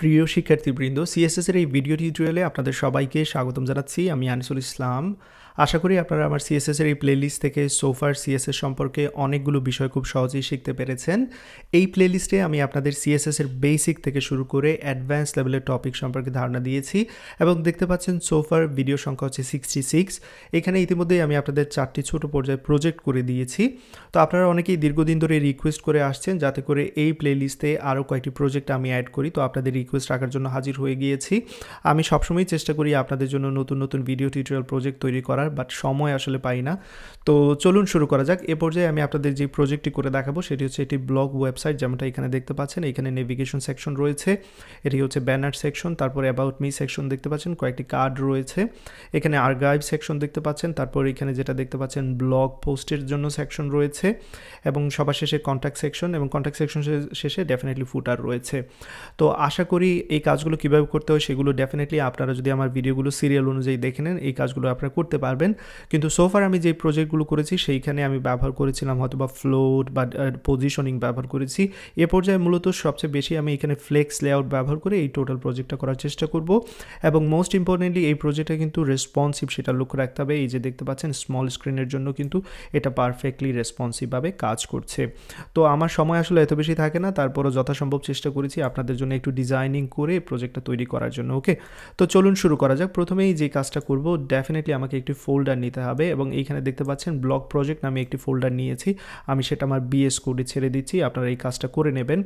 প্রিয় শিক্ষার্থীবৃন্দ, সিএসএস এর এই ভিডিও টিউটোরিয়ালে আপনাদের সবাইকে স্বাগতম জানাচ্ছি। আমি আনিসুল ইসলাম। আশা করি আপনারা আমার সিএসএস এর এই প্লেলিস্ট থেকে সোফার সিএসএস সম্পর্কে অনেকগুলো বিষয় খুব সহজেই শিখতে পেরেছেন। এই প্লেলিস্টে আমি আপনাদের সিএসএস এর বেসিক থেকে শুরু করে অ্যাডভান্স লেভেলের টপিক সম্পর্কে ধারণা দিয়েছি এবং দেখতে পাচ্ছেন সোফার ভিডিও সংখ্যা হচ্ছে 66। এখানে ইতিমধ্যেই আমি আপনাদের 4টি ছোট পর্যায়ে প্রজেক্ট করে দিয়েছি। তো আপনারা অনেকেই দীর্ঘদিন ধরে রিকোয়েস্ট করে আসছেন যাতে করে এই প্লেলিস্টে আরও কয়েকটি প্রজেক্ট আমি অ্যাড করি। তো আপনাদের রিকোয়েস্ট রাখার জন্য হাজির হয়ে গিয়েছি। আমি সবসময় চেষ্টা করি আপনাদের জন্য নতুন নতুন ভিডিও টিউটোরিয়াল প্রজেক্ট তৈরি করার, বাট সময় আসলে পাই না। তো চলুন শুরু করা যাক। এ পর্যায়ে আমি আপনাদের যে প্রজেক্টটি করে দেখাবো সেটি হচ্ছে একটি ব্লগ ওয়েবসাইট, যেমনটা এখানে দেখতে পাচ্ছেন। এখানে নেভিগেশন সেকশন রয়েছে, এটি হচ্ছে ব্যানার সেকশন, তারপরে অ্যাবাউট মি সেকশন দেখতে পাচ্ছেন, কয়েকটি কার্ড রয়েছে, এখানে আর্কাইভ সেকশন দেখতে পাচ্ছেন, তারপর এখানে যেটা দেখতে পাচ্ছেন ব্লগ পোস্টের জন্য সেকশন রয়েছে এবং সবার শেষে কন্ট্যাক্ট সেকশন, এবং কন্ট্যাক্ট সেকশন শেষে ডেফিনেটলি ফুটার রয়েছে। তো আশা করি এই কাজগুলো কীভাবে করতে হয় সেগুলো ডেফিনেটলি আপনারা যদি আমার ভিডিওগুলো সিরিয়াল অনুযায়ী দেখে নেন এই কাজগুলো আপনারা করতে পারবেন। কিন্তু সোফার আমি যে প্রজেক্টগুলো করেছি সেইখানে আমি ব্যবহার করেছিলাম হয়তো বা ফ্লোট বা পজিশনিং ব্যবহার করেছি। এ পর্যায়ে মূলত সবচেয়ে বেশি আমি এখানে ফ্লেক্স লেআউট ব্যবহার করে এই টোটাল প্রজেক্টটা করার চেষ্টা করব। এবং মোস্ট ইম্পর্টেন্টলি এই প্রজেক্টটা কিন্তু রেসপন্সিভ, সেটা লক্ষ্য রাখতে হবে। এই যে দেখতে পাচ্ছেন স্মল স্ক্রিনের জন্য কিন্তু এটা পারফেক্টলি রেসপন্সিভভাবে কাজ করছে। তো আমার সময় আসলে এত বেশি থাকে না, তারপরও যথাসম্ভব চেষ্টা করেছি আপনাদের জন্য একটু ডিজাইনিং করে প্রজেক্টটা তৈরি করার জন্য। ওকে, তো চলুন শুরু করা যাক। প্রথমেই যে কাজটা করব, ডেফিনেটলি আমাকে একটি ফোল্ডার নিতে হবে এবং এইখানে দেখতে পাচ্ছেন ব্লগ প্রজেক্ট নামে একটি ফোল্ডার নিয়েছি। আমি সেটা আমার বিএস কোডে ছেড়ে দিচ্ছি, আপনারা এই কাজটা করে নেবেন।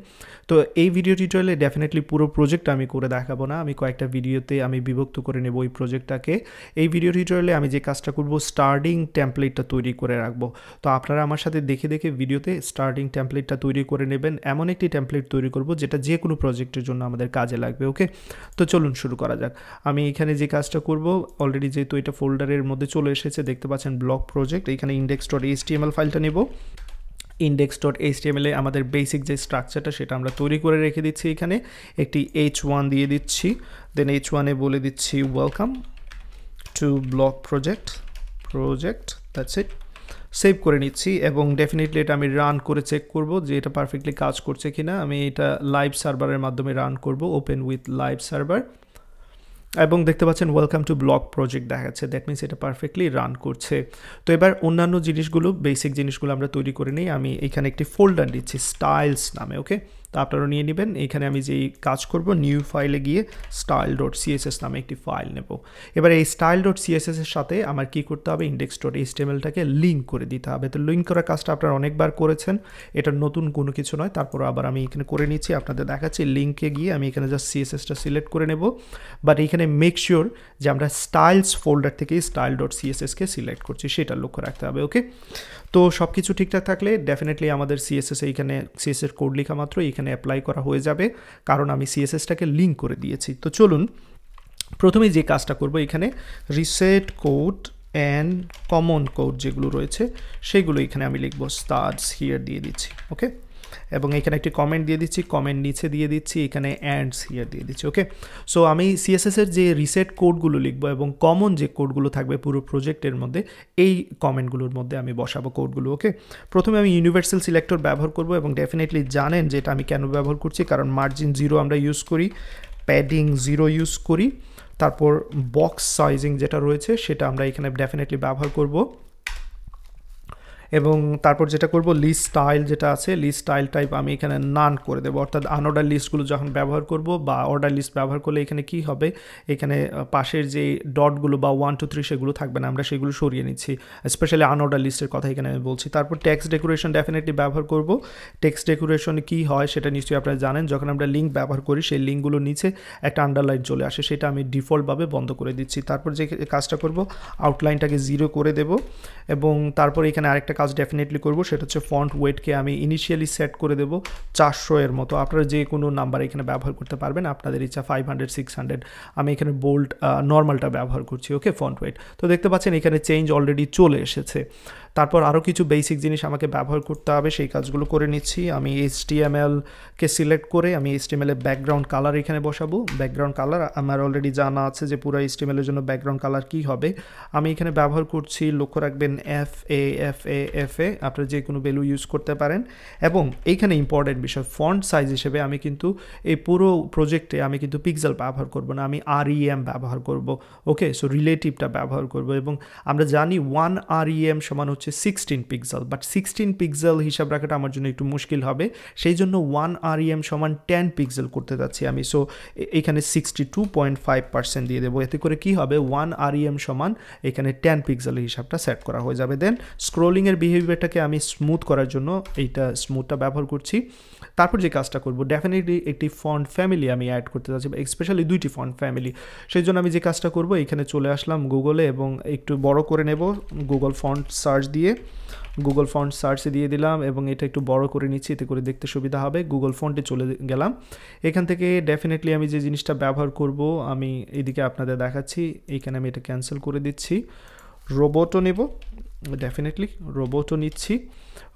তো এই ভিডিও টিউটোরিয়ালে ডেফিনেটলি পুরো প্রজেক্টটা আমি করে দেখাবো না, আমি কয়েকটা ভিডিওতে আমি বিভক্ত করে নেব এই প্রজেক্টটাকে। এই ভিডিও টিউটোরিয়ালে আমি যে কাজটা করব, স্টার্টিং টেমপ্লেটটা তৈরি করে রাখবো। তো আপনারা আমার সাথে দেখে দেখে ভিডিওতে স্টার্টিং টেমপ্লেটটা তৈরি করে নেবেন। এমন একটি টেমপ্লেট তৈরি করব যেটা যে কোনো প্রজেক্টের জন্য আমাদের কাজে লাগবে। ওকে, তো চলুন শুরু করা যাক। আমি এখানে যে কাজটা করব, অলরেডি যেহেতু এটা ফোল্ডারের মধ্যে চলে এসেছে, দেখতে পাচ্ছেন ব্লগ প্রজেক্ট, এখানে index.html ফাইলটা নেব। index.html এ আমাদের বেসিক যে স্ট্রাকচারটা সেটা আমরা তৈরি করে রেখে দিচ্ছি। এখানে একটি h1 দিয়ে দিচ্ছি, দেন h1 এ বলে দিচ্ছি welcome to blog project, that's it. Save করে নিচ্ছি এবং ডেফিনেটলি এটা আমি রান করে চেক করব যে এটা পারফেক্টলি কাজ করছে কিনা। আমি এটা লাইভ সার্ভারের মাধ্যমে রান করব, ওপেন উইথ লাইভ সার্ভার, এবং দেখতে পাচ্ছেন ওয়েলকাম টু ব্লগ প্রজেক্ট দেখাচ্ছে, দ্যাট মিনস এটা পারফেক্টলি রান করছে। তো এবার অন্যান্য জিনিসগুলো, বেসিক জিনিসগুলো আমরা তৈরি করে নিই। আমি এখানে একটি ফোল্ডার নিচ্ছি স্টাইলস নামে। ওকে, তো আপনারা নিয়ে নেবেন। এখানে আমি যেই কাজ করব, নিউ ফাইলে গিয়ে style.css নামে একটি ফাইল নেব। এবার এই style.css এর সাথে আমার কি করতে হবে, index.htmlটাকে লিঙ্ক করে দিতে হবে। তো লিঙ্ক করার কাজটা আপনারা অনেকবার করেছেন, এটা নতুন কোনো কিছু নয়। তারপর আবার আমি এখানে করে নিচ্ছি, আপনাদের দেখাচ্ছি। লিঙ্কে গিয়ে আমি এখানে জাস্ট সিএসএসটা সিলেক্ট করে নেব, বাট এখানে মেক শিওর যে আমরা স্টাইলস ফোল্ডার থেকে style.css-কে সিলেক্ট করছি, সেটা লক্ষ্য রাখতে হবে। ওকে, তো সব কিছু ঠিকঠাক থাকলে ডেফিনেটলি আমাদের সিএসএস এইখানে সিএসএস কোড লেখা মাত্র এখানে অ্যাপ্লাই করা হয়ে যাবে, কারণ আমি সিএসএসটাকে লিঙ্ক করে দিয়েছি। তো চলুন প্রথমেই যে কাজটা করব, এখানে reset code and common code যেগুলো রয়েছে সেগুলো এখানে আমি লিখব, স্টার্টস হিয়ার দিয়ে দিচ্ছি। ওকে, এবং এখানে একটি কমেন্ট দিয়ে দিচ্ছি, কমেন্ট নিচে দিয়ে দিচ্ছি, এখানে অ্যান্ডস হিয়ার দিয়ে দিচ্ছি। ওকে, সো আমি সিএসএসের যে রিসেট কোডগুলো লিখবো এবং কমন যে কোডগুলো থাকবে পুরো প্রজেক্টের মধ্যে, এই কমেন্টগুলোর মধ্যে আমি বসাবো কোডগুলো। ওকে, প্রথমে আমি ইউনিভার্সাল সিলেক্টর ব্যবহার করব এবং ডেফিনেটলি জানেন যে এটা আমি কেন ব্যবহার করছি, কারণ মার্জিন 0 আমরা ইউজ করি, প্যাডিং 0 ইউজ করি, তারপর বক্স সাইজিং যেটা রয়েছে সেটা আমরা এখানে ডেফিনেটলি ব্যবহার করব। এবং তারপর যেটা করব, লিস্ট স্টাইল যেটা আছে, লিস্ট স্টাইল টাইপ আমি এখানে নান করে দেবো, অর্থাৎ আনঅর্ডার লিস্টগুলো যখন ব্যবহার করব বা অর্ডার লিস্ট ব্যবহার করলে এখানে কি হবে, এখানে পাশের যে ডটগুলো বা 1 2 3 সেগুলো থাকবে না, আমরা সেগুলো সরিয়ে নিচ্ছি। স্পেশালি আনঅর্ডার লিস্টের কথা এখানে আমি বলছি। তারপর টেক্সট ডেকোরেশন ডেফিনেটলি ব্যবহার করব। টেক্সট ডেকোরেশন কি হয় সেটা নিশ্চয়ই আপনারা জানেন, যখন আমরা লিঙ্ক ব্যবহার করি সেই লিঙ্কগুলোর নিচে একটা আন্ডারলাইন চলে আসে, সেটা আমি ডিফল্টভাবে বন্ধ করে দিচ্ছি। তারপর যে কাজটা করব, আউটলাইনটাকে 0 করে দেব এবং তারপর এখানে আরেকটা কাজ ডেফিনেটলি করব, সেটা হচ্ছে ফন্ট ওয়েটকে আমি ইনিশিয়ালি সেট করে দেব 400 এর মতো। আপনারা যে কোনো নাম্বার এখানে ব্যবহার করতে পারবেন, আপনাদের ইচ্ছা 500 600, আমি এখানে বোল্ড নর্মালটা ব্যবহার করছি। ওকে, ফন্ট ওয়েট। তো দেখতে পাচ্ছেন এখানে চেঞ্জ অলরেডি চলে এসেছে। তারপর আরও কিছু বেসিক জিনিস আমাকে ব্যবহার করতে হবে, সেই কাজগুলো করে নিচ্ছি। আমি HTML-কে সিলেক্ট করে আমি HTML-এর ব্যাকগ্রাউন্ড কালার এখানে বসাবো। ব্যাকগ্রাউন্ড কালার আমার অলরেডি জানা আছে যে পুরো HTML-এর জন্য ব্যাকগ্রাউন্ড কালার কী হবে। আমি এখানে ব্যবহার করছি, লক্ষ্য রাখবেন FA। আপনারা যে কোনো ভ্যালু ইউজ করতে পারেন। এবং এইখানে ইম্পর্টেন্ট বিষয়, ফন্ট সাইজ হিসেবে আমি কিন্তু এই পুরো প্রজেক্টে আমি কিন্তু পিক্সেল ব্যবহার করব না, আমি REM ব্যবহার করব। ওকে, সো রিলেটিভটা ব্যবহার করব। এবং আমরা জানি 1 REM সমান হচ্ছে 16 পিক্সেল, বাট 16 পিক্সেল হিসাব রাখাটা আমার জন্য একটু মুশকিল হবে, সেই জন্য 1 REM সমান 10 পিক্সেল করতে যাচ্ছি আমি। সো এখানে 62.5% দিয়ে দেবো। এতে করে কি হবে, 1 REM সমান এখানে 10 পিক্সেলের হিসাবটা সেট করা হয়ে যাবে। দেন স্ক্রোলিংয়ের বিহেভিয়ারটাকে আমি স্মুথ করার জন্য এইটা স্মুথটা ব্যবহার করছি। তারপর যে কাজটা করব, ডেফিনেটলি একটি ফন্ট ফ্যামিলি আমি অ্যাড করতে যাচ্ছি, স্পেশালি 2টি ফন্ট ফ্যামিলি। সেই জন্য আমি যে কাজটা করব, এখানে চলে আসলাম গুগলে এবং একটু বড় করে নেব গুগল ফন্ট সার্চ দিয়ে। গুগল ফন্ট সার্চে দিয়ে দিলাম এবং এটা একটু বড় করে নিচ্ছি, এতে করে দেখতে সুবিধা হবে। গুগল ফন্টে চলে গেলাম। এখান থেকে ডেফিনেটলি আমি যে জিনিসটা ব্যবহার করব, আমি এদিকে আপনাদের দেখাচ্ছি। এইখানে আমি এটা ক্যান্সেল করে দিচ্ছি। রোবটও নেব, ডেফিনেটলি রোবটও নিচ্ছি।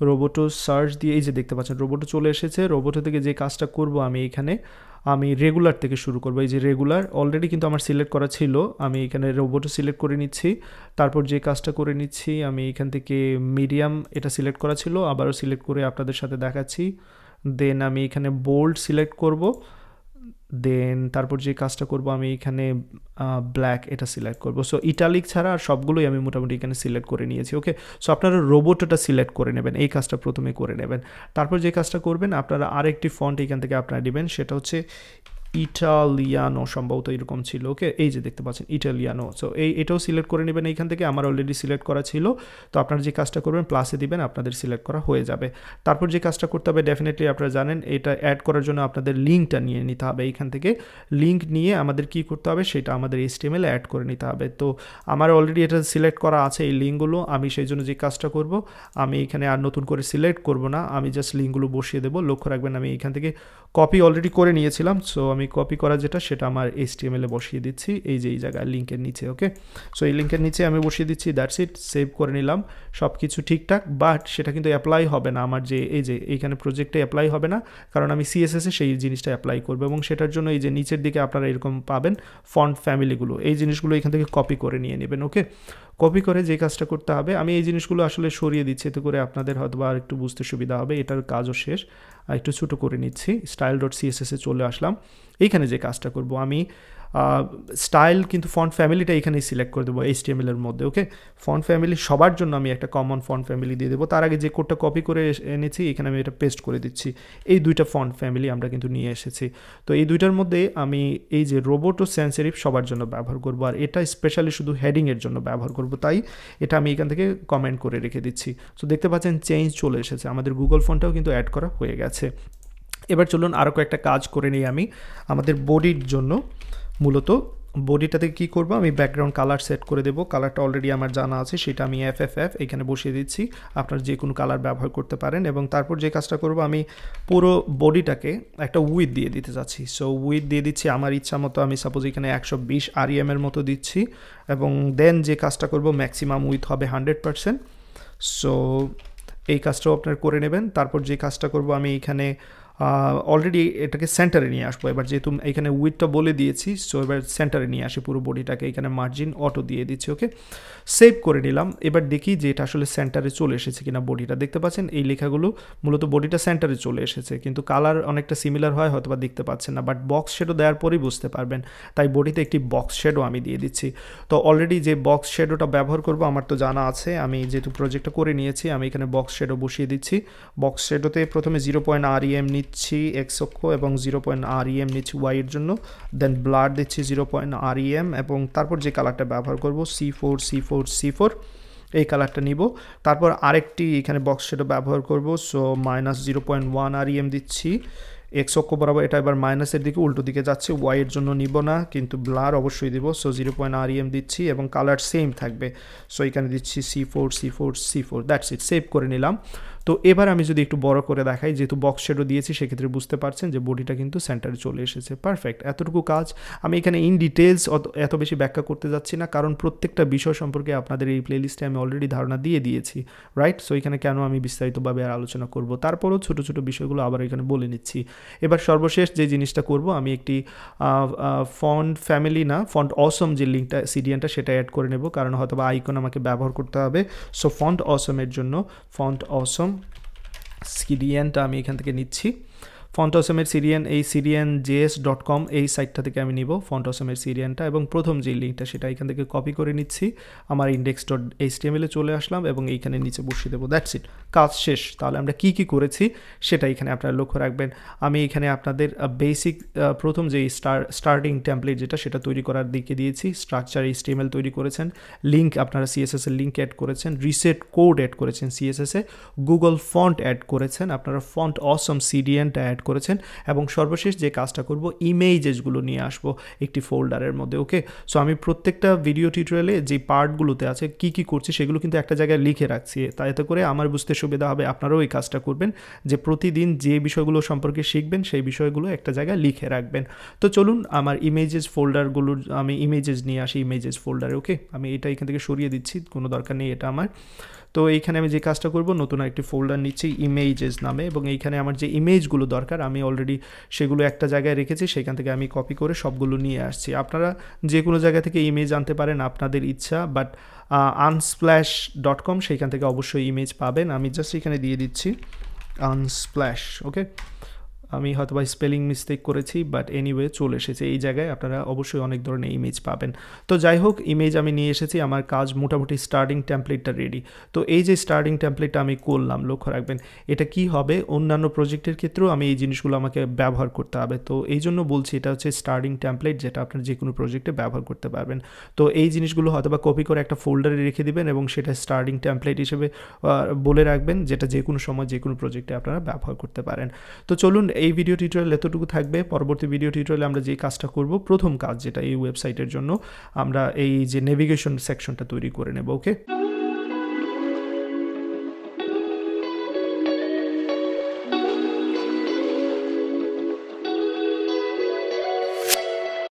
রোবটও সার্চ দিয়ে এই যে দেখতে পাচ্ছেন রোবটও চলে এসেছে। রোবটো থেকে যে কাজটা করব, আমি রেগুলার থেকে শুরু করব। এই যে রেগুলার অলরেডি কিন্তু আমার সিলেক্ট করা ছিল, আমি এখানে রোবটও সিলেক্ট করে নিচ্ছি। তারপর যে কাজটা করে নিচ্ছি, আমি এখান থেকে মিডিয়াম এটা সিলেক্ট করা ছিল, আবারও সিলেক্ট করে আপনাদের সাথে দেখাচ্ছি। দেন আমি এখানে বোল্ড সিলেক্ট করব। দেন তারপর যে কাজটা করব, আমি এখানে ব্ল্যাক এটা সিলেক্ট করব। সো ইটালিক ছাড়া আর সবগুলোই আমি মোটামুটি এখানে সিলেক্ট করে নিয়েছি। ওকে, সো আপনারা রোবটটা সিলেক্ট করে নেবেন, এই কাজটা প্রথমে করে নেবেন। তারপর যে কাজটা করবেন, আপনারা আরেকটি ফন্ট এখান থেকে আপনারা নেবেন, সেটা হচ্ছে ইটালিয়ানো, সম্ভবত এরকম ছিল। ওকে, এই যে দেখতে পাচ্ছেন ইটালিয়ানো। সো এটাও সিলেক্ট করে নেবেন এইখান থেকে, আমার অলরেডি সিলেক্ট করা ছিল। তো আপনারা যে কাজটা করবেন প্লাসে দিবেন, আপনাদের সিলেক্ট করা হয়ে যাবে। তারপর যে কাজটা করতে হবে, ডেফিনেটলি আপনারা জানেন এটা অ্যাড করার জন্য আপনাদের লিঙ্কটা নিয়ে নিতে হবে। এইখান থেকে লিঙ্ক নিয়ে আমাদের কি করতে হবে, সেটা আমাদের HTML অ্যাড করে নিতে হবে। তো আমার অলরেডি এটা সিলেক্ট করা আছে এই লিঙ্কগুলো। আমি সেই জন্য যে কাজটা করব, আমি এখানে আর নতুন করে সিলেক্ট করব না, আমি জাস্ট লিঙ্কগুলো বসিয়ে দেবো। লক্ষ্য রাখবেন আমি এখান থেকে কপি অলরেডি করে নিয়েছিলাম। সো আমি কপি করা যেটা সেটা আমার HTML-এ বসিয়ে দিচ্ছি, এই যে এই জায়গায় লিঙ্কের নিচে। ওকে, সো এই লিঙ্কের নিচে আমি বসিয়ে দিচ্ছি, দ্যাটস ইট। সেভ করে নিলাম, সব কিছু ঠিকঠাক। বাট সেটা কিন্তু অ্যাপ্লাই হবে না আমার যে এইখানে প্রজেক্টে অ্যাপ্লাই হবে না, কারণ আমি CSS-এ সেই জিনিসটা অ্যাপ্লাই করবো। এবং সেটার জন্য এই যে নিচের দিকে আপনারা এরকম পাবেন ফন্ট ফ্যামিলিগুলো, এই জিনিসগুলো এখান থেকে কপি করে নিয়ে নেবেন। ওকে, কপি করে যে কাজটা করতে হবে, আমি এই জিনিসগুলো আসলে সরিয়ে দিচ্ছি, এতে করে আপনাদের হয়তো আর একটু বুঝতে সুবিধা হবে। এটার কাজও শেষ, একটু ছোটো করে নিচ্ছি। style.css-এ চলে আসলাম। এইখানে যে কাজটা করব, আমি স্টাইল কিন্তু ফন্ট ফ্যামিলিটা এখানেই সিলেক্ট করে দেবো HTML-এর মধ্যে। ওকে, ফন্ট ফ্যামিলি সবার জন্য আমি একটা কমন ফন্ট ফ্যামিলি দিয়ে দেবো। তার আগে যে কোডটা কপি করে এনেছি, এখানে আমি এটা পেস্ট করে দিচ্ছি। এই দুইটা ফন্ট ফ্যামিলি আমরা কিন্তু নিয়ে এসেছি। তো এই দুইটার মধ্যে আমি এই যে রোবট ও সেন্স সেরিফ সবার জন্য ব্যবহার করব, আর এটা স্পেশালি শুধু হেডিংয়ের জন্য ব্যবহার করব, তাই এটা আমি এখান থেকে কমেন্ট করে রেখে দিচ্ছি। তো দেখতে পাচ্ছেন চেঞ্জ চলে এসেছে, আমাদের গুগল ফন্টটাও কিন্তু অ্যাড করা হয়ে গেছে। এবার চলুন আরও কয়েকটা কাজ করে নিই আমি আমাদের বডির জন্য। মূলত বডিটাতে কি করব, আমি ব্যাকগ্রাউন্ড কালার সেট করে দেবো। কালারটা অলরেডি আমার জানা আছে, সেটা আমি FFF এখানে বসিয়ে দিচ্ছি। আপনারা যে কোনো কালার ব্যবহার করতে পারেন। এবং তারপর যে কাজটা করব, আমি পুরো বডিটাকে একটা উইথ দিয়ে দিতে চাচ্ছি। সো উইথ দিয়ে দিচ্ছি আমার ইচ্ছা মতো, আমি সাপোজ এখানে 120 REM-এর মতো দিচ্ছি। এবং দেন যে কাজটা করব, ম্যাক্সিমাম উইথ হবে 100%। সো এই কাজটাও আপনারা করে নেবেন। তারপর যে কাজটা করব, আমি এখানে অলরেডি এটাকে সেন্টারে নিয়ে আসবো। এবার যেহেতু এখানে উইথটা বলে দিয়েছি, সো এবার সেন্টারে নিয়ে আসি পুরো বডিটাকে। এখানে মার্জিন অটো দিয়ে দিচ্ছি। ওকে, সেভ করে নিলাম। এবার দেখি যে এটা আসলে সেন্টারে চলে এসেছে কিনা বডিটা। দেখতে পাচ্ছেন এই লেখাগুলো মূলত বডিটা সেন্টারে চলে এসেছে, কিন্তু কালার অনেকটা সিমিলার হয়, হয়তো বা দেখতে পাচ্ছেন না, বাট বক্স শেডো দেওয়ার পরেই বুঝতে পারবেন। তাই বডিতে একটি বক্স শেডো আমি দিয়ে দিচ্ছি। তো অলরেডি যে বক্স শেডোটা ব্যবহার করব আমার তো জানা আছে, আমি যেহেতু প্রজেক্টটা করে নিয়েছি, আমি এখানে বক্স শেডো বসিয়ে দিচ্ছি। বক্স শেডোতে প্রথমে 0.REM নিচ্ছি X অক্ষ এবং 0.REM নিচ্ছি Y এর জন্য। দেন ব্লার দিচ্ছি 0.REM এবং তারপর যে কালারটা ব্যবহার করব C4 এই কালারটা নিব। তারপর আরেকটি এখানে বক্স শেডো ব্যবহার করব। সো -0.1 REM দিচ্ছি এক্স অক্ষ বরাবর, এটা এবার মাইনাসের দিকে উল্টো দিকে যাচ্ছে, ওয়াই এর জন্য নিব না, কিন্তু ব্লার অবশ্যই দিব। সো 0.REM দিচ্ছি এবং কালার সেম থাকবে। সো এখানে দিচ্ছি C4 দ্যাটস ইট, সেভ করে নিলাম। তো তো এবার আমি যদি একটু বড় করে দেখাই, যেহেতু বক্স শেডও দিয়েছি সেক্ষেত্রে বুঝতে পারছেন যে বডিটা কিন্তু সেন্টারে চলে এসেছে। পারফেক্ট, এতটুকু কাজ। আমি এখানে ইন ডিটেলস এত বেশি ব্যাখ্যা করতে যাচ্ছি না, কারণ প্রত্যেকটা বিষয় সম্পর্কে আপনাদের এই প্লেলিস্টে আমি অলরেডি ধারণা দিয়ে দিয়েছি, রাইট? সো এখানে কেন আমি বিস্তারিতভাবে আর আলোচনা করব, তারপরও ছোটো ছোটো বিষয়গুলো আবার এখানে বলে নিচ্ছি। এবার সর্বশেষ যে জিনিসটা করব, আমি একটি ফন্ট ফ্যামিলি না, ফন্ট অসম যে লিঙ্কটা সিডিএনটা সেটা অ্যাড করে নেব, কারণ হয়তো বা আইকন আমাকে ব্যবহার করতে হবে। সো ফন্ট অসমের জন্য ফন্ট অসম সিডিএনটা আমি এখান থেকে নিচ্ছি। ফন্ট অসমের সিরিয়ান, এই syrianjs.com এই সাইটটা থেকে আমি নিব ফন্ট অসমের সিরিয়ানটা, এবং প্রথম যে লিঙ্কটা সেটা এখান থেকে কপি করে নিচ্ছি। আমার index.html এ চলে আসলাম এবং এইখানে নিচে বসিয়ে দেবো। দ্যাটস ইট, কাজ শেষ। তাহলে আমরা কি কি করেছি সেটা এখানে আপনারা লক্ষ্য রাখবেন। আমি এখানে আপনাদের বেসিক প্রথম যে স্টার্টিং টেমপ্লেট যেটা সেটা তৈরি করার দিকে দিয়েছি। স্ট্রাকচার HTML তৈরি করেছেন, লিঙ্ক আপনারা CSS এর লিঙ্ক অ্যাড করেছেন, রিসেট কোড অ্যাড করেছেন CSS এ, গুগল ফন্ট অ্যাড করেছেন, আপনারা ফন্ট অসম সিডিএনটা অ্যাড করেছেন, এবং সর্বশেষ যে কাজটা করব, ইমেজেসগুলো নিয়ে আসবো একটি ফোল্ডারের মধ্যে। ওকে, সো আমি প্রত্যেকটা ভিডিও টিউটোরিয়ালে যে পার্টগুলোতে আছে কি কি করছি সেগুলো কিন্তু একটা জায়গায় লিখে রাখছি, তাতে করে আমার বুঝতে সুবিধা হবে, আপনারাও এই কাজটা করবেন যে প্রতিদিন যে বিষয়গুলো সম্পর্কে শিখবেন সেই বিষয়গুলো একটা জায়গায় লিখে রাখবেন। তো চলুন আমার ইমেজেস ফোল্ডারগুলোর আমি ইমেজেস নিয়ে আসি ইমেজেস ফোল্ডারে। ওকে, আমি এটা এখান থেকে সরিয়ে দিচ্ছি, কোনো দরকার নেই এটা আমার। তো এইখানে আমি যে কাজটা করব, নতুন একটি ফোল্ডার নিচ্ছি ইমেজেস নামে, এবং এইখানে আমার যে ইমেজগুলো দরকার আমি অলরেডি সেগুলো একটা জায়গায় রেখেছি, সেখান থেকে আমি কপি করে সবগুলো নিয়ে আসছি। আপনারা যে কোনো জায়গা থেকে ইমেজ আনতে পারেন আপনাদের ইচ্ছা, বাট unsplash.com সেইখান থেকে অবশ্যই ইমেজ পাবেন। আমি জাস্ট এখানে দিয়ে দিচ্ছি unsplash। ওকে, আমি হয়তো বা স্পেলিং মিস্টেক করেছি, বাট এনিওয়ে চলে এসেছে এই জায়গায়, আপনারা অবশ্যই অনেক ধরনের ইমেজ পাবেন। তো যাই হোক, ইমেজ আমি নিয়ে এসেছি, আমার কাজ মোটামুটি স্টার্টিং টেমপ্লেটটা রেডি। তো এই যে স্টার্টিং টেমপ্লেটটা আমি করলাম, লক্ষ্য রাখবেন এটা কি হবে, অন্যান্য প্রজেক্টের ক্ষেত্রেও আমি এই জিনিসগুলো আমাকে ব্যবহার করতে হবে। তো এই জন্য বলছি এটা হচ্ছে স্টার্টিং টেমপ্লেট, যেটা আপনার যে কোনো প্রজেক্টে ব্যবহার করতে পারবেন। তো এই জিনিসগুলো হয়তো বা কপি করে একটা ফোল্ডারে রেখে দিবেন এবং সেটা স্টার্টিং টেমপ্লেট হিসেবে বলে রাখবেন, যেটা যে কোনো সময় যে কোনো প্রজেক্টে আপনারা ব্যবহার করতে পারেন। তো চলুন, এই ভিডিও টিউটোরিয়াল এতটুকু থাকবে। পরবর্তী ভিডিও টিউটোরিয়ালে আমরা যে কাজটা করব, প্রথম কাজ যেটা এই ওয়েবসাইটের জন্য আমরা এই যে নেভিগেশন সেকশনটা তৈরি করে নেব। ওকে।